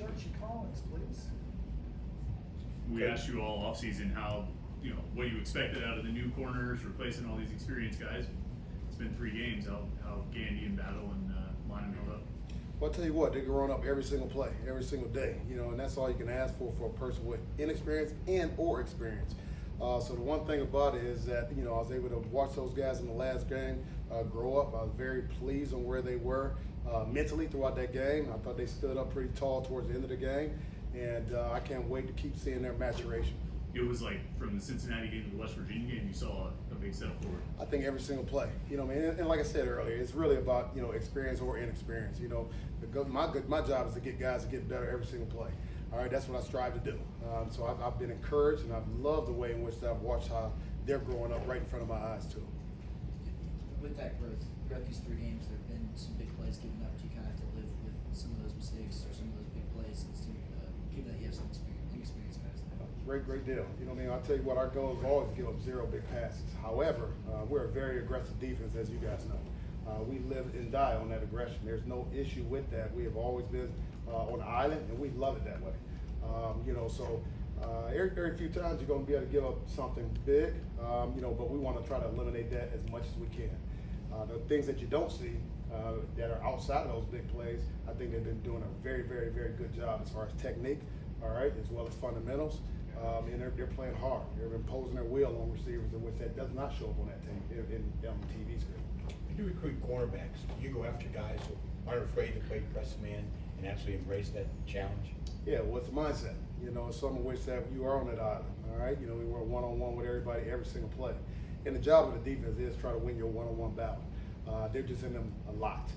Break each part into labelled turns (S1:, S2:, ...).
S1: Archie Collins, please.
S2: We asked you all offseason how, what you expected out of the new corners, replacing all these experienced guys. It's been 3 games. How Gandy and Battle and Lyman held up.
S3: Well, I'll tell you what, they're growing up every single play, every single day, and that's all you can ask for a person with inexperience or experience. So the one thing about it is that, I was able to watch those guys in the last game grow up. I was very pleased on where they were mentally throughout that game. I thought they stood up pretty tall towards the end of the game, and I can't wait to keep seeing their maturation.
S2: It was like from the Cincinnati game to the West Virginia game, you saw a big step forward.
S3: I think every single play, and like I said earlier, it's really about experience or inexperience. My job is to get guys to get better every single play. All right, that's what I strive to do. So I've been encouraged, and I've loved the way in which I've watched how they're growing up right in front of my eyes too.
S4: With that growth, throughout these 3 games, there have been some big plays given up. You kind of have to live with some of those mistakes or some of those big plays, given that you have some inexperienced guys there.
S3: Great deal. I'll tell you what, our goal is always to give up 0 big passes. However, we're a very aggressive defense, as you guys know. We live and die on that aggression. There's no issue with that. We have always been on the island, and we love it that way. Every few times you're going to be able to give up something big, but we want to try to eliminate that as much as we can. The things that you don't see that are outside of those big plays, I think they've been doing a very, very, very good job as far as technique, all right, as well as fundamentals. And they're playing hard. They're imposing their will on receivers, in which that does not show up on that team on the TV screen.
S5: When you recruit cornerbacks, you go after guys who aren't afraid to play press man and actually embrace that challenge?
S3: Yeah, well, it's a mindset. Some of which that you are on that island, all right? We were one-on-one with everybody every single play. And the job of the defense is try to win your one-on-one battle. They're just in them a lot.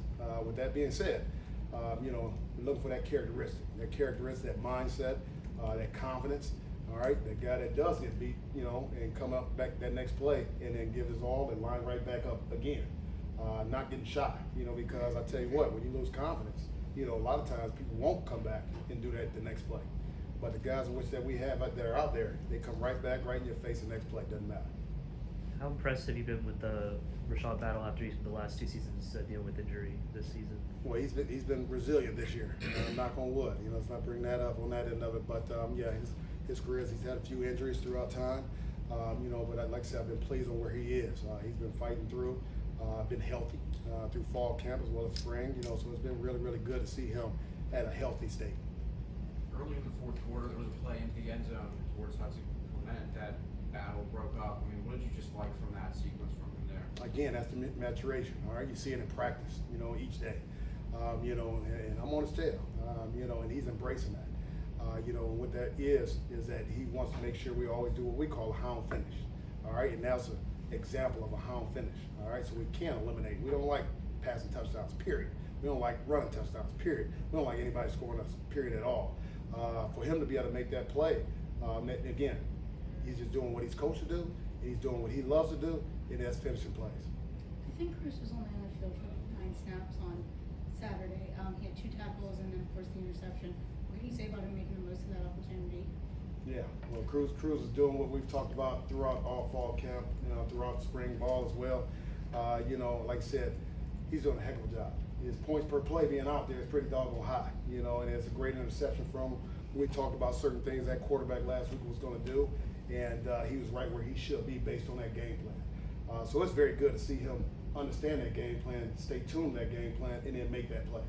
S3: With that being said, we're looking for that characteristic, that mindset, that confidence, all right? That guy that does get beat, and come up back that next play and then give his all and line right back up again. Not getting shy, because I tell you what, when you lose confidence, a lot of times people won't come back and do that the next play. But the guys in which that we have that are out there, they come right back, right in your face the next play, doesn't matter.
S6: How impressed have you been with the Rashad Battle after he's the last 2 seasons dealing with injury this season?
S3: Well, he's been resilient this year. Knock on wood. Let's not bring that up on that end of it. But his career, he's had a few injuries throughout time. But like I said, I've been pleased on where he is. He's been fighting through, been healthy through fall camp as well as spring. So it's been really, really good to see him at a healthy state.
S7: Early in the 4th quarter, there was a play into the end zone towards Hudson Clement that Battle broke up. What did you just like from that sequence from him there?
S3: Again, that's the maturation. All right, you see it in practice. Each day. And I'm on his tail. And he's embracing that. What that is that he wants to make sure we always do what we call a hound finish. All right, and that's an example of a hound finish. All right, so we can't eliminate. We don't like passing touchdowns. Period. We don't like running touchdowns. Period. We don't like anybody scoring us. Period at all. For him to be able to make that play, again, he's just doing what he's coached to do. He's doing what he loves to do, and that's finishing plays.
S8: I think Chris was only on the field for 9 snaps on Saturday. He had 2 tackles and then, of course, the interception. What can you say about him making the most of that opportunity?
S3: Yeah, well, Cruz is doing what we've talked about throughout all fall camp, throughout spring ball as well. Like I said, he's doing a heck of a job. His points per play being out there is pretty doggone high, and it's a great interception from him. We talked about certain things that quarterback last week was going to do, and he was right where he should be based on that game plan. So it's very good to see him understand that game plan, stay tuned to that game plan, and then make that play.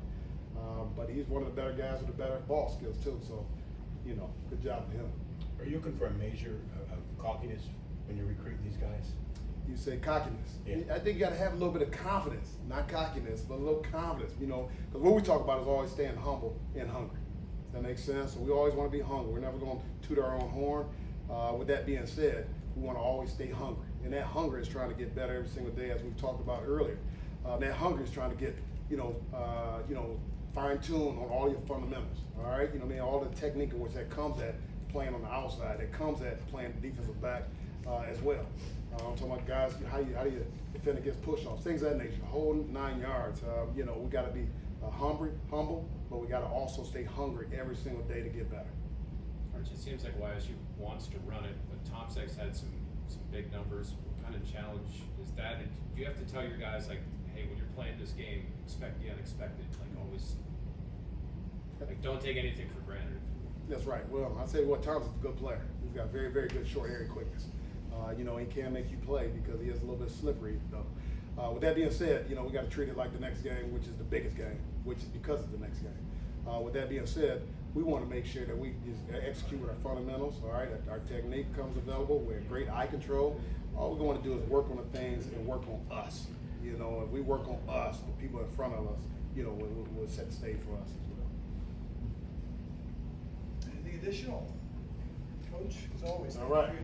S3: But he's one of the better guys with the better ball skills too, so, good job for him.
S5: Are you looking for a measure of cockiness when you recruit these guys?
S3: You say cockiness.
S5: Yeah.
S3: I think you got to have a little bit of confidence, not cockiness, but a little confidence, because what we talk about is always staying humble and hungry. Does that make sense? So we always want to be hungry. We're never going to toot our own horn. With that being said, we want to always stay hungry. And that hunger is trying to get better every single day, as we've talked about earlier. That hunger is trying to get, fine-tuned on all your fundamentals, all right? All the technique in which that comes at playing on the outside, that comes at playing defensive back as well. I'm talking about guys, how do you defend against push-offs, things of that nature, the whole 9 yards. We got to be humble, but we got to also stay hungry every single day to get better.
S9: Archie, it seems like YSU wants to run it, but Tom Sykes had some big numbers. What kind of challenge is that? And do you have to tell your guys, like, hey, when you're playing this game, expect the unexpected, like always Like, don't take anything for granted.
S3: That's right. Well, I say what Thomas is a good player. He's got very, very good short area quickness. You know, he can make you play because he is a little bit slippery though. With that being said, you know, we got to treat it like the next game, which is the biggest game, which is because it's the next game. With that being said, we want to make sure that we just execute with our fundamentals, all right? Our technique comes available. We have great eye control. All we're going to do is work on the things and work on us. You know, if we work on us, the people in front of us, you know, will set the stage for us as well.
S1: Anything additional? Coach, as always.
S3: All right.